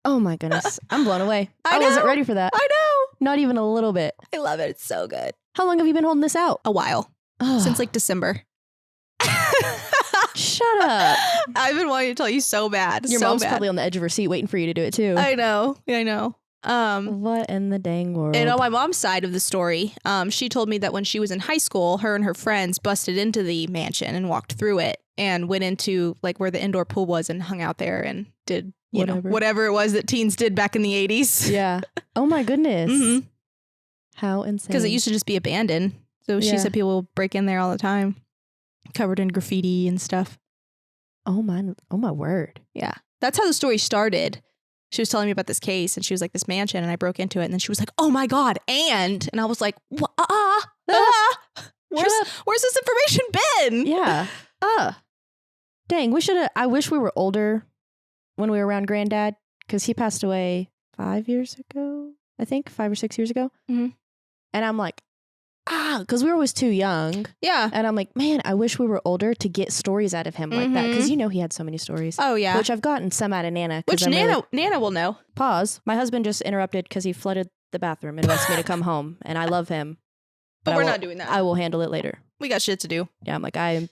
Oh my goodness. I'm blown away. I wasn't ready for that. I know. Not even a little bit. I love it. It's so good. How long have you been holding this out? A while. Since like December. Shut up. I've been wanting to tell you so bad. Your mom's probably on the edge of her seat waiting for you to do it too. I know. What in the dang world? And on my mom's side of the story, she told me that when she was in high school, her and her friends busted into the mansion and walked through it and went into like where the indoor pool was and hung out there and did whatever it was that teens did back in the 80s. Yeah. Oh my goodness. Mm-hmm. How insane. Because it used to just be abandoned. So she said people break in there all the time, covered in graffiti and stuff. Oh my word. Yeah. That's how the story started. She was telling me about this case and she was like, this mansion, and I broke into it, and then she was like, oh my God. And I was like, where's this information been? Yeah. Dang, I wish we were older when we were around Granddad, because he passed away 5 years ago, I think 5 or 6 years ago. Mm-hmm. And I'm like, because we were always too young. Yeah. And I'm like, man, I wish we were older to get stories out of him like that. Because he had so many stories. Oh, yeah. Which I've gotten some out of Nana. Which Nana will know. Pause. My husband just interrupted because he flooded the bathroom and wants me to come home. And I love him. But we're not doing that. I will handle it later. We got shit to do. Yeah, I'm like, I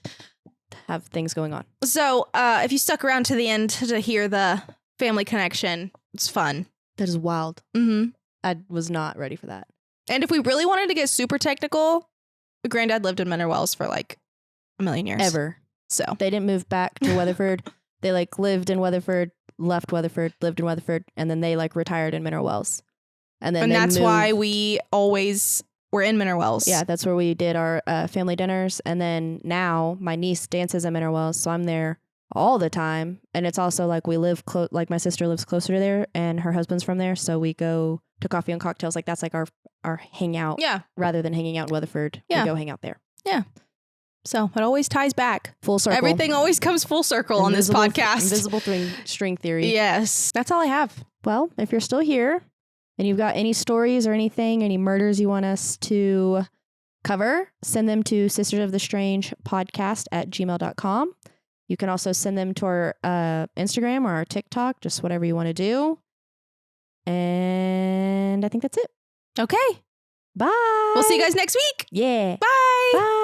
have things going on. So if you stuck around to the end to hear the family connection, it's fun. That is wild. Mm-hmm. I was not ready for that. And if we really wanted to get super technical, Granddad lived in Mineral Wells for like a million years. Ever. So they didn't move back to Weatherford. They like lived in Weatherford, left Weatherford, lived in Weatherford, and then they like retired in Mineral Wells. And that's why we always were in Mineral Wells. Yeah, that's where we did our family dinners. And then now my niece dances in Mineral Wells, so I'm there all the time. And it's also like we live close, like my sister lives closer to there and her husband's from there, so we go to coffee and cocktails. Like that's like our hangout. Yeah. Rather than hanging out in Weatherford, we go hang out there. Yeah. So it always ties back. Full circle. Everything always comes full circle on this podcast. Invisible string theory. Yes. That's all I have. Well, if you're still here and you've got any stories or anything, any murders you want us to cover, send them to sistersofthestrangepodcast@gmail.com. You can also send them to our Instagram or our TikTok, just whatever you want to do. And I think that's it. Okay. Bye. We'll see you guys next week. Yeah. Bye. Bye.